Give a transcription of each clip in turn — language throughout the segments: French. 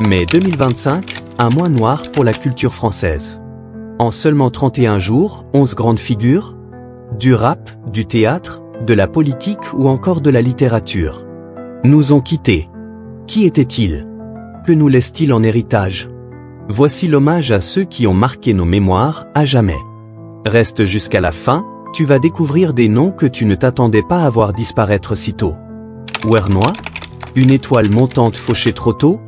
Mai 2025, un mois noir pour la culture française. En seulement 31 jours, 11 grandes figures, du rap, du théâtre, de la politique ou encore de la littérature, nous ont quittés. Qui étaient-ils? Que nous laissent-ils en héritage? Voici l'hommage à ceux qui ont marqué nos mémoires à jamais. Reste jusqu'à la fin, tu vas découvrir des noms que tu ne t'attendais pas à voir disparaître si tôt. Wernois, une étoile montante fauchée trop tôt.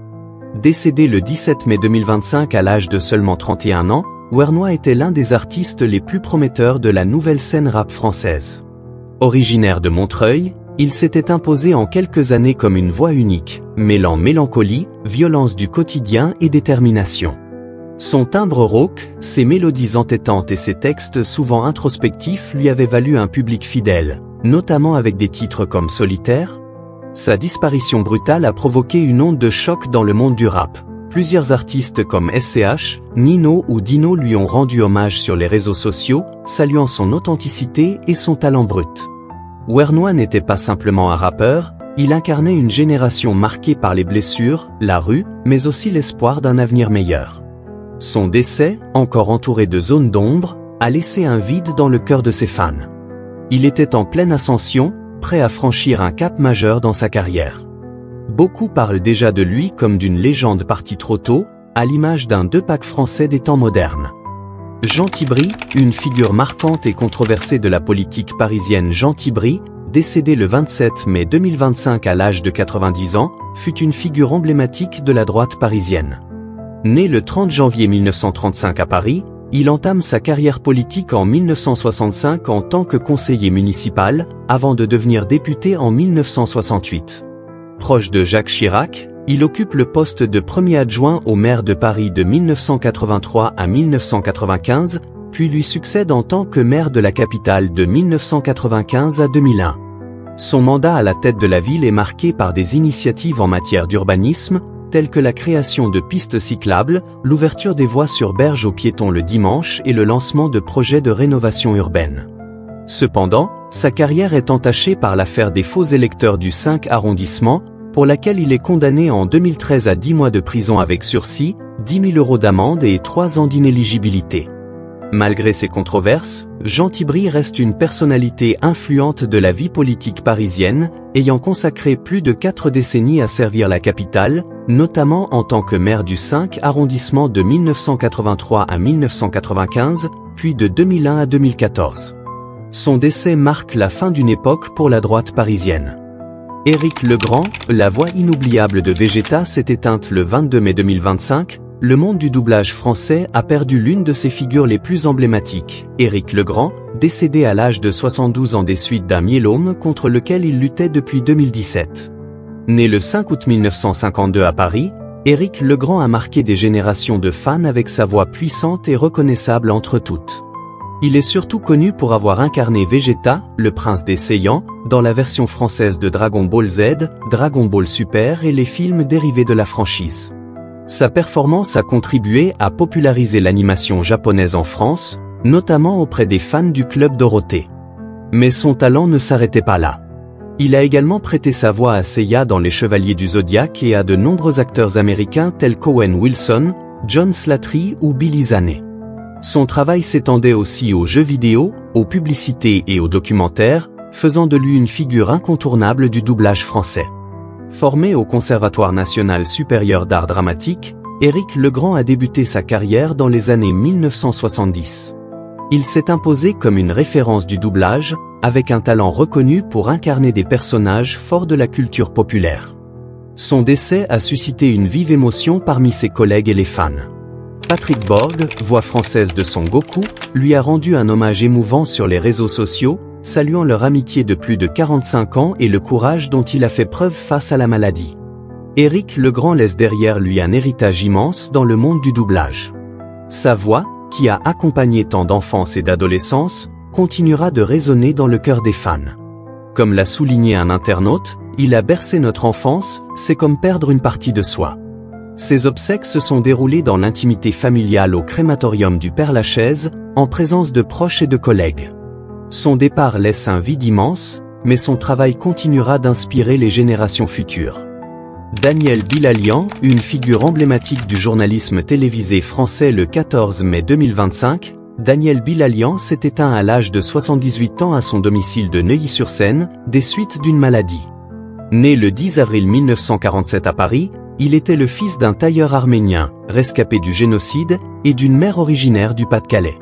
Décédé le 17 mai 2025 à l'âge de seulement 31 ans, Wernois était l'un des artistes les plus prometteurs de la nouvelle scène rap française. Originaire de Montreuil, il s'était imposé en quelques années comme une voix unique, mêlant mélancolie, violence du quotidien et détermination. Son timbre rauque, ses mélodies entêtantes et ses textes souvent introspectifs lui avaient valu un public fidèle, notamment avec des titres comme Solitaire. Sa disparition brutale a provoqué une onde de choc dans le monde du rap. Plusieurs artistes comme SCH, Nino ou Dino lui ont rendu hommage sur les réseaux sociaux, saluant son authenticité et son talent brut. Wernois n'était pas simplement un rappeur, il incarnait une génération marquée par les blessures, la rue, mais aussi l'espoir d'un avenir meilleur. Son décès, encore entouré de zones d'ombre, a laissé un vide dans le cœur de ses fans. Il était en pleine ascension, prêt à franchir un cap majeur dans sa carrière. Beaucoup parlent déjà de lui comme d'une légende partie trop tôt, à l'image d'un Tupac français des temps modernes. Jean Tibri, une figure marquante et controversée de la politique parisienne. Jean Tibri, décédé le 27 mai 2025 à l'âge de 90 ans, fut une figure emblématique de la droite parisienne. Né le 30 janvier 1935 à Paris, il entame sa carrière politique en 1965 en tant que conseiller municipal, avant de devenir député en 1968. Proche de Jacques Chirac, il occupe le poste de premier adjoint au maire de Paris de 1983 à 1995, puis lui succède en tant que maire de la capitale de 1995 à 2001. Son mandat à la tête de la ville est marqué par des initiatives en matière d'urbanisme, telles que la création de pistes cyclables, l'ouverture des voies sur berge aux piétons le dimanche et le lancement de projets de rénovation urbaine. Cependant, sa carrière est entachée par l'affaire des faux électeurs du 5 arrondissement, pour laquelle il est condamné en 2013 à 10 mois de prison avec sursis, 10 000 € d'amende et 3 ans d'inéligibilité. Malgré ces controverses, Jean Tibri reste une personnalité influente de la vie politique parisienne, ayant consacré plus de 4 décennies à servir la capitale, notamment en tant que maire du 5 arrondissement de 1983 à 1995, puis de 2001 à 2014. Son décès marque la fin d'une époque pour la droite parisienne. Éric Legrand, la voix inoubliable de Vegeta, s'est éteinte le 22 mai 2025. Le monde du doublage français a perdu l'une de ses figures les plus emblématiques, Éric Legrand, décédé à l'âge de 72 ans des suites d'un myélome contre lequel il luttait depuis 2017. Né le 5 août 1952 à Paris, Éric Legrand a marqué des générations de fans avec sa voix puissante et reconnaissable entre toutes. Il est surtout connu pour avoir incarné Vegeta, le prince des Saiyans, dans la version française de Dragon Ball Z, Dragon Ball Super et les films dérivés de la franchise. Sa performance a contribué à populariser l'animation japonaise en France, notamment auprès des fans du Club Dorothée. Mais son talent ne s'arrêtait pas là. Il a également prêté sa voix à Seiya dans Les Chevaliers du Zodiaque et à de nombreux acteurs américains tels qu'Owen Wilson, John Slattery ou Billy Zane. Son travail s'étendait aussi aux jeux vidéo, aux publicités et aux documentaires, faisant de lui une figure incontournable du doublage français. Formé au Conservatoire national supérieur d'art dramatique, Éric Legrand a débuté sa carrière dans les années 1970. Il s'est imposé comme une référence du doublage, avec un talent reconnu pour incarner des personnages forts de la culture populaire. Son décès a suscité une vive émotion parmi ses collègues et les fans. Patrick Borg, voix française de Son Goku, lui a rendu un hommage émouvant sur les réseaux sociaux, saluant leur amitié de plus de 45 ans et le courage dont il a fait preuve face à la maladie. Éric Legrand laisse derrière lui un héritage immense dans le monde du doublage. Sa voix, qui a accompagné tant d'enfance et d'adolescence, continuera de résonner dans le cœur des fans. Comme l'a souligné un internaute, il a bercé notre enfance, c'est comme perdre une partie de soi. Ses obsèques se sont déroulées dans l'intimité familiale au crématorium du Père-Lachaise, en présence de proches et de collègues. Son départ laisse un vide immense, mais son travail continuera d'inspirer les générations futures. Daniel Bilalian, une figure emblématique du journalisme télévisé français le 14 mai 2025, Daniel Bilalian s'est éteint à l'âge de 78 ans à son domicile de Neuilly-sur-Seine, des suites d'une maladie. Né le 10 avril 1947 à Paris, il était le fils d'un tailleur arménien, rescapé du génocide, et d'une mère originaire du Pas-de-Calais.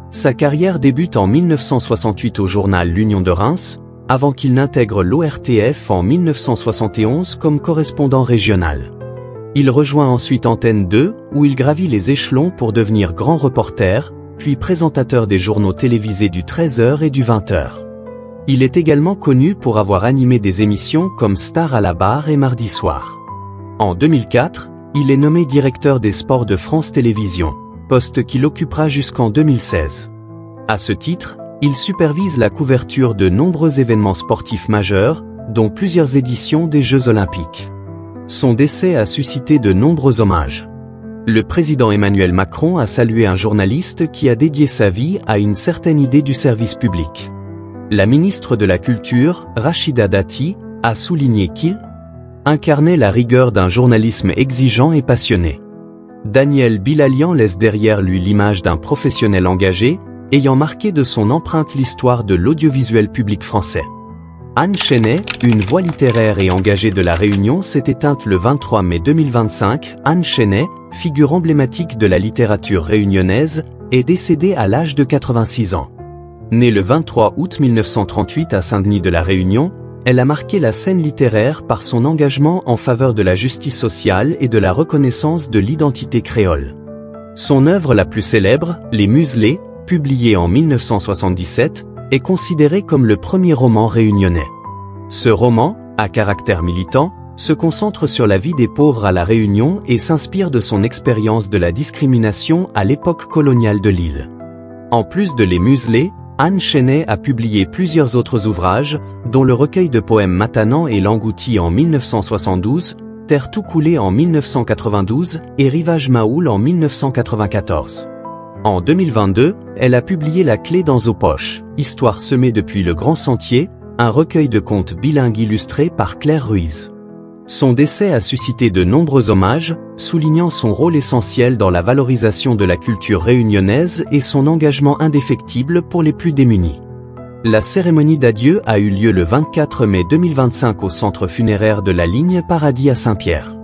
Sa carrière débute en 1968 au journal L'Union de Reims, avant qu'il n'intègre l'ORTF en 1971 comme correspondant régional. Il rejoint ensuite Antenne 2, où il gravit les échelons pour devenir grand reporter, puis présentateur des journaux télévisés du 13h et du 20h. Il est également connu pour avoir animé des émissions comme Star à la barre et Mardi soir. En 2004, il est nommé directeur des sports de France Télévisions, poste qu'il occupera jusqu'en 2016. À ce titre, il supervise la couverture de nombreux événements sportifs majeurs, dont plusieurs éditions des Jeux Olympiques. Son décès a suscité de nombreux hommages. Le président Emmanuel Macron a salué un journaliste qui a dédié sa vie à une certaine idée du service public. La ministre de la Culture, Rachida Dati, a souligné qu'il incarnait la rigueur d'un journalisme exigeant et passionné. Daniel Bilalian laisse derrière lui l'image d'un professionnel engagé, ayant marqué de son empreinte l'histoire de l'audiovisuel public français. Anne Chenet, une voix littéraire et engagée de La Réunion, s'est éteinte le 23 mai 2025. Anne Chenet, figure emblématique de la littérature réunionnaise, est décédée à l'âge de 86 ans. Née le 23 août 1938 à Saint-Denis de La Réunion, elle a marqué la scène littéraire par son engagement en faveur de la justice sociale et de la reconnaissance de l'identité créole. Son œuvre la plus célèbre, Les Muselés, publié en 1977, est considéré comme le premier roman réunionnais. Ce roman, à caractère militant, se concentre sur la vie des pauvres à La Réunion et s'inspire de son expérience de la discrimination à l'époque coloniale de l'île. En plus de Les Muselés, Anne Chenet a publié plusieurs autres ouvrages, dont le recueil de poèmes Matanan et L'Angouti en 1972, Terre tout coulée en 1992 et Rivage Maoul en 1994. En 2022, elle a publié La clé dans aux poches, Histoire semée depuis le Grand Sentier, un recueil de contes bilingues illustré par Claire Ruiz. Son décès a suscité de nombreux hommages, soulignant son rôle essentiel dans la valorisation de la culture réunionnaise et son engagement indéfectible pour les plus démunis. La cérémonie d'adieu a eu lieu le 24 mai 2025 au centre funéraire de la ligne Paradis à Saint-Pierre.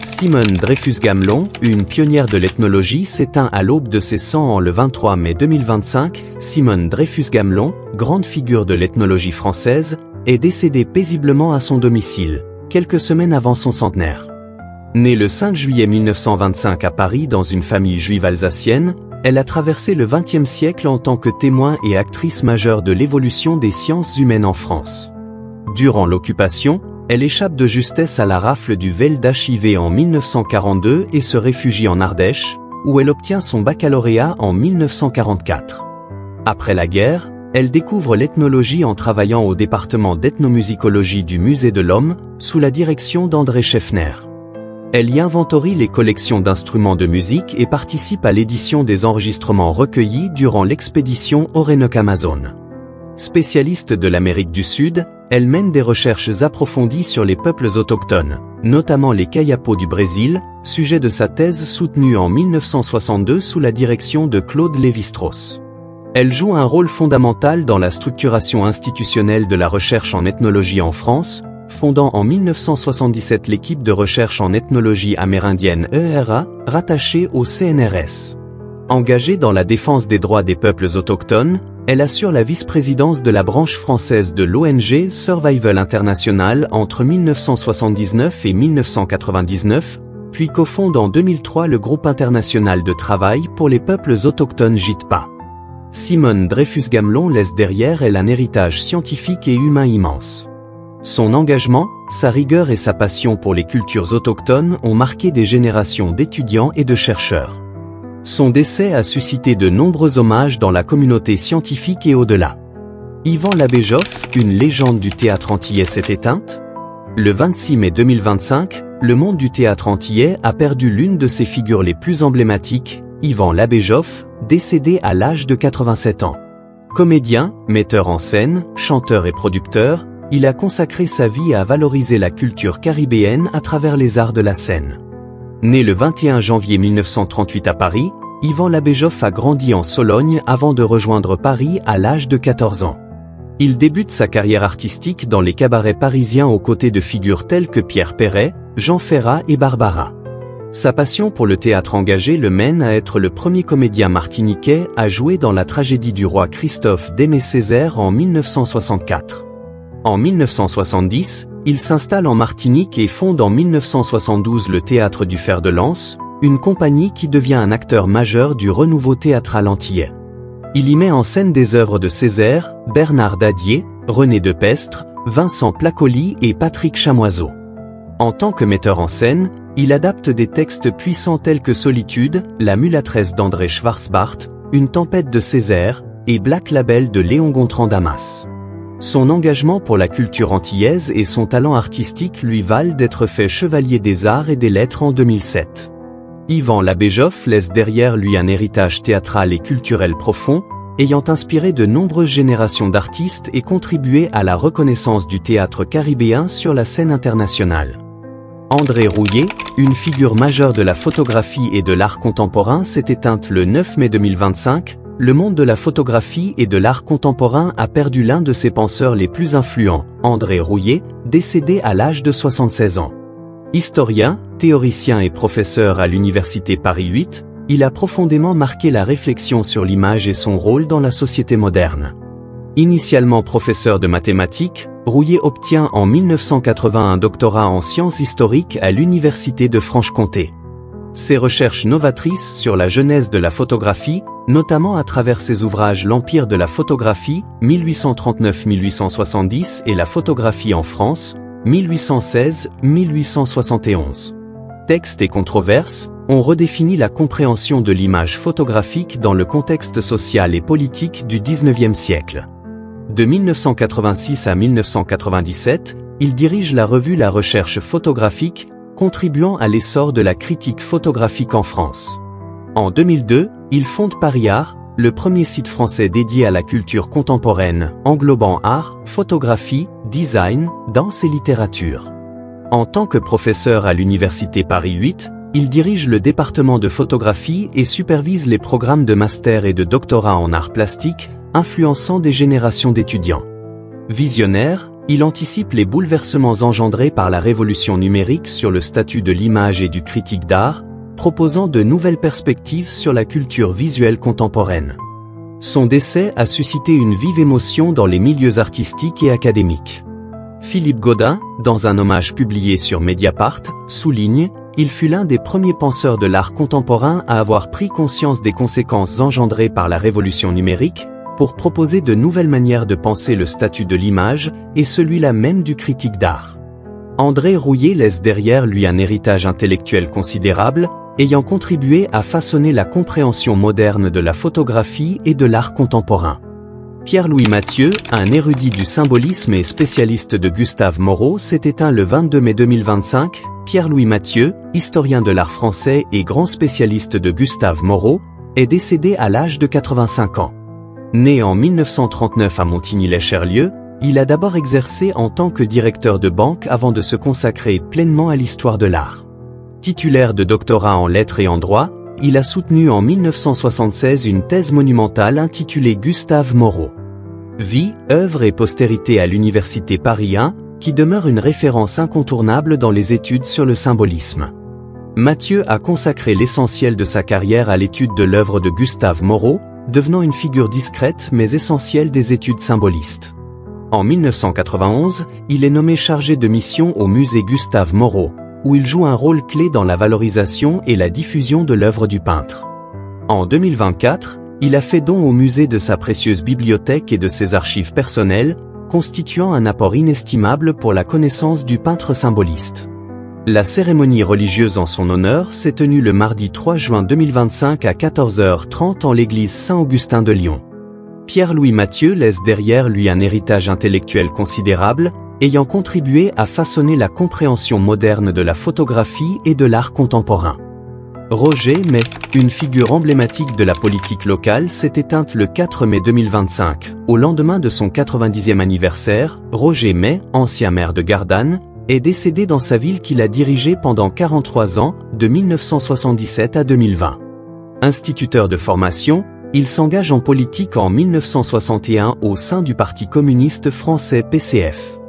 Simone Dreyfus-Gamelon, une pionnière de l'ethnologie, s'éteint à l'aube de ses 100 ans le 23 mai 2025. Simone Dreyfus-Gamelon, grande figure de l'ethnologie française, est décédée paisiblement à son domicile, quelques semaines avant son centenaire. Née le 5 juillet 1925 à Paris dans une famille juive alsacienne, elle a traversé le XXe siècle en tant que témoin et actrice majeure de l'évolution des sciences humaines en France. Durant l'occupation, elle échappe de justesse à la rafle du Vel d'Archivé en 1942 et se réfugie en Ardèche, où elle obtient son baccalauréat en 1944. Après la guerre, elle découvre l'ethnologie en travaillant au département d'ethnomusicologie du Musée de l'Homme, sous la direction d'André Scheffner. Elle y inventorie les collections d'instruments de musique et participe à l'édition des enregistrements recueillis durant l'expédition Orénoque-Amazone. Spécialiste de l'Amérique du Sud, elle mène des recherches approfondies sur les peuples autochtones, notamment les Kayapos du Brésil, sujet de sa thèse soutenue en 1962 sous la direction de Claude Lévi-Strauss. Elle joue un rôle fondamental dans la structuration institutionnelle de la recherche en ethnologie en France, fondant en 1977 l'équipe de recherche en ethnologie amérindienne ERA, rattachée au CNRS. Engagée dans la défense des droits des peuples autochtones, elle assure la vice-présidence de la branche française de l'ONG Survival International entre 1979 et 1999, puis cofonde en 2003 le groupe international de travail pour les peuples autochtones JITPA. Simone Dreyfus-Gamelon laisse derrière elle un héritage scientifique et humain immense. Son engagement, sa rigueur et sa passion pour les cultures autochtones ont marqué des générations d'étudiants et de chercheurs. Son décès a suscité de nombreux hommages dans la communauté scientifique et au-delà. Yvan Labéjoff, une légende du théâtre antillais, s'est éteinte. Le 26 mai 2025, le monde du théâtre antillais a perdu l'une de ses figures les plus emblématiques, Yvan Labéjoff, décédé à l'âge de 87 ans. Comédien, metteur en scène, chanteur et producteur, il a consacré sa vie à valoriser la culture caribéenne à travers les arts de la scène. Né le 21 janvier 1938 à Paris, Yvan Labéjoff a grandi en Sologne avant de rejoindre Paris à l'âge de 14 ans. Il débute sa carrière artistique dans les cabarets parisiens aux côtés de figures telles que Pierre Perret, Jean Ferrat et Barbara. Sa passion pour le théâtre engagé le mène à être le premier comédien martiniquais à jouer dans la tragédie du roi Christophe d'Aimé Césaire en 1964. En 1970, il s'installe en Martinique et fonde en 1972 le Théâtre du Fer de Lance, une compagnie qui devient un acteur majeur du renouveau théâtral antillais. Il y met en scène des œuvres de Césaire, Bernard Dadier, René Depestre, Vincent Placoli et Patrick Chamoiseau. En tant que metteur en scène, il adapte des textes puissants tels que Solitude, La mulâtresse d'André Schwarzbart, Une tempête de Césaire et Black Label de Léon Gontran Damas. Son engagement pour la culture antillaise et son talent artistique lui valent d'être fait chevalier des arts et des lettres en 2007. Yvan Labéjoff laisse derrière lui un héritage théâtral et culturel profond, ayant inspiré de nombreuses générations d'artistes et contribué à la reconnaissance du théâtre caribéen sur la scène internationale. André Rouillet, une figure majeure de la photographie et de l'art contemporain, s'est éteinte le 9 mai 2025. Le monde de la photographie et de l'art contemporain a perdu l'un de ses penseurs les plus influents, André Rouillet, décédé à l'âge de 76 ans. Historien, théoricien et professeur à l'université Paris 8, il a profondément marqué la réflexion sur l'image et son rôle dans la société moderne. Initialement professeur de mathématiques, Rouillet obtient en 1980 un doctorat en sciences historiques à l'université de Franche-Comté. Ses recherches novatrices sur la genèse de la photographie, notamment à travers ses ouvrages L'Empire de la photographie, 1839-1870 et La photographie en France, 1816-1871. Textes et controverses ont redéfini la compréhension de l'image photographique dans le contexte social et politique du XIXe siècle. De 1986 à 1997, il dirige la revue La Recherche photographique, contribuant à l'essor de la critique photographique en France. En 2002, il fonde Paris Art, le premier site français dédié à la culture contemporaine, englobant art, photographie, design, danse et littérature. En tant que professeur à l'université Paris 8, il dirige le département de photographie et supervise les programmes de master et de doctorat en arts plastiques, influençant des générations d'étudiants. Visionnaire, il anticipe les bouleversements engendrés par la révolution numérique sur le statut de l'image et du critique d'art, proposant de nouvelles perspectives sur la culture visuelle contemporaine. Son décès a suscité une vive émotion dans les milieux artistiques et académiques. Philippe Gaudin, dans un hommage publié sur Mediapart, souligne « Il fut l'un des premiers penseurs de l'art contemporain à avoir pris conscience des conséquences engendrées par la révolution numérique, pour proposer de nouvelles manières de penser le statut de l'image et celui-là même du critique d'art. » André Rouillet laisse derrière lui un héritage intellectuel considérable, ayant contribué à façonner la compréhension moderne de la photographie et de l'art contemporain. Pierre-Louis Mathieu, un érudit du symbolisme et spécialiste de Gustave Moreau, s'est éteint le 22 mai 2025. Pierre-Louis Mathieu, historien de l'art français et grand spécialiste de Gustave Moreau, est décédé à l'âge de 85 ans. Né en 1939 à Montigny-lès-Cherlieu, il a d'abord exercé en tant que directeur de banque avant de se consacrer pleinement à l'histoire de l'art. Titulaire de doctorat en lettres et en droit, il a soutenu en 1976 une thèse monumentale intitulée Gustave Moreau. Vie, œuvre et postérité à l'université Paris 1, qui demeure une référence incontournable dans les études sur le symbolisme. Mathieu a consacré l'essentiel de sa carrière à l'étude de l'œuvre de Gustave Moreau, devenant une figure discrète mais essentielle des études symbolistes. En 1991, il est nommé chargé de mission au musée Gustave Moreau, où il joue un rôle clé dans la valorisation et la diffusion de l'œuvre du peintre. En 2024, il a fait don au musée de sa précieuse bibliothèque et de ses archives personnelles, constituant un apport inestimable pour la connaissance du peintre symboliste. La cérémonie religieuse en son honneur s'est tenue le mardi 3 juin 2025 à 14h30 en l'église Saint-Augustin de Lyon. Pierre-Louis Mathieu laisse derrière lui un héritage intellectuel considérable, ayant contribué à façonner la compréhension moderne de la photographie et de l'art contemporain. Roger May, une figure emblématique de la politique locale, s'est éteinte le 4 mai 2025. Au lendemain de son 90e anniversaire, Roger May, ancien maire de Gardanne, est décédé dans sa ville qu'il a dirigée pendant 43 ans, de 1977 à 2020. Instituteur de formation, il s'engage en politique en 1961 au sein du Parti communiste français PCF.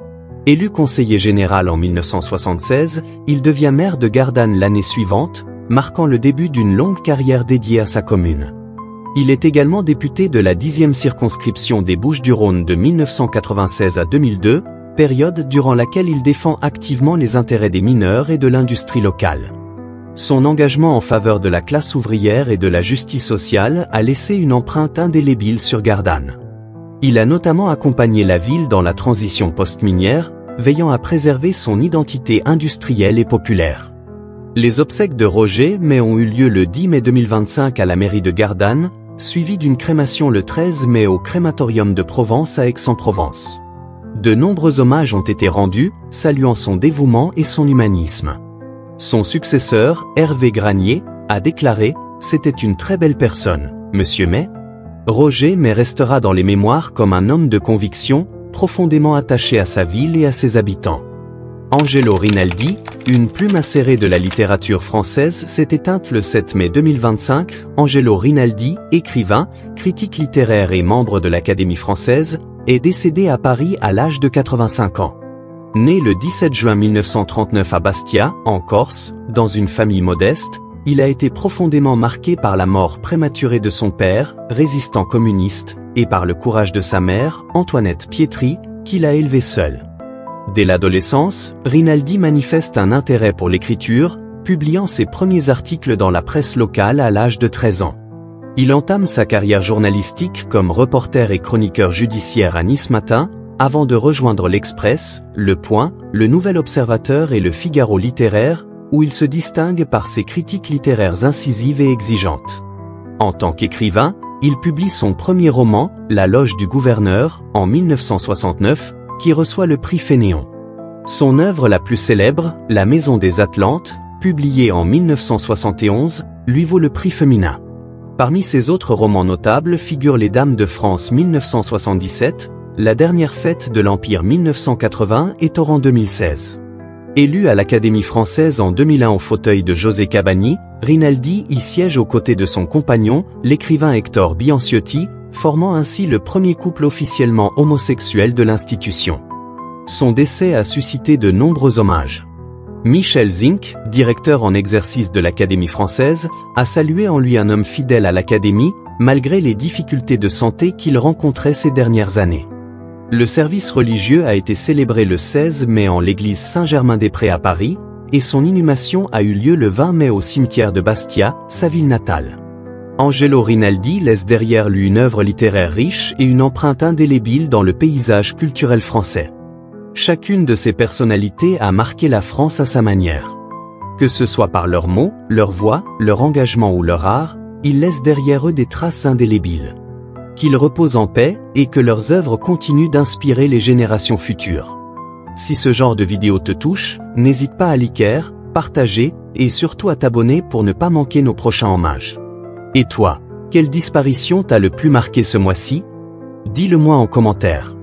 Élu conseiller général en 1976, il devient maire de Gardanne l'année suivante, marquant le début d'une longue carrière dédiée à sa commune. Il est également député de la 10e circonscription des Bouches-du-Rhône de 1996 à 2002, période durant laquelle il défend activement les intérêts des mineurs et de l'industrie locale. Son engagement en faveur de la classe ouvrière et de la justice sociale a laissé une empreinte indélébile sur Gardanne. Il a notamment accompagné la ville dans la transition post-minière, veillant à préserver son identité industrielle et populaire. Les obsèques de Roger May ont eu lieu le 10 mai 2025 à la mairie de Gardanne, suivies d'une crémation le 13 mai au crématorium de Provence à Aix-en-Provence. De nombreux hommages ont été rendus, saluant son dévouement et son humanisme. Son successeur, Hervé Granier, a déclaré « C'était une très belle personne, Monsieur May ». Roger May restera dans les mémoires comme un homme de conviction, profondément attaché à sa ville et à ses habitants. Angelo Rinaldi, une plume acérée de la littérature française, s'est éteinte le 7 mai 2025. Angelo Rinaldi, écrivain, critique littéraire et membre de l'Académie française, est décédé à Paris à l'âge de 85 ans. Né le 17 juin 1939 à Bastia, en Corse, dans une famille modeste, il a été profondément marqué par la mort prématurée de son père, résistant communiste, et par le courage de sa mère, Antoinette Pietri, qu'il a élevé seul. Dès l'adolescence, Rinaldi manifeste un intérêt pour l'écriture, publiant ses premiers articles dans la presse locale à l'âge de 13 ans. Il entame sa carrière journalistique comme reporter et chroniqueur judiciaire à Nice Matin, avant de rejoindre l'Express, Le Point, Le Nouvel Observateur et Le Figaro littéraire, où il se distingue par ses critiques littéraires incisives et exigeantes. En tant qu'écrivain, il publie son premier roman, La Loge du Gouverneur, en 1969, qui reçoit le prix Fénéon. Son œuvre la plus célèbre, La Maison des Atlantes, publiée en 1971, lui vaut le prix Femina. Parmi ses autres romans notables figurent Les Dames de France 1977, La Dernière Fête de l'Empire 1980 et Torrent 2016. Élu à l'Académie française en 2001 au fauteuil de José Cabani, Rinaldi y siège aux côtés de son compagnon, l'écrivain Hector Bianciotti, formant ainsi le premier couple officiellement homosexuel de l'institution. Son décès a suscité de nombreux hommages. Michel Zinc, directeur en exercice de l'Académie française, a salué en lui un homme fidèle à l'Académie, malgré les difficultés de santé qu'il rencontrait ces dernières années. Le service religieux a été célébré le 16 mai en l'église Saint-Germain-des-Prés à Paris, et son inhumation a eu lieu le 20 mai au cimetière de Bastia, sa ville natale. Angelo Rinaldi laisse derrière lui une œuvre littéraire riche et une empreinte indélébile dans le paysage culturel français. Chacune de ces personnalités a marqué la France à sa manière. Que ce soit par leurs mots, leur voix, leur engagement ou leur art, ils laissent derrière eux des traces indélébiles. Qu'ils reposent en paix et que leurs œuvres continuent d'inspirer les générations futures. Si ce genre de vidéo te touche, n'hésite pas à liker, partager et surtout à t'abonner pour ne pas manquer nos prochains hommages. Et toi, quelle disparition t'a le plus marqué ce mois-ci? Dis-le moi en commentaire.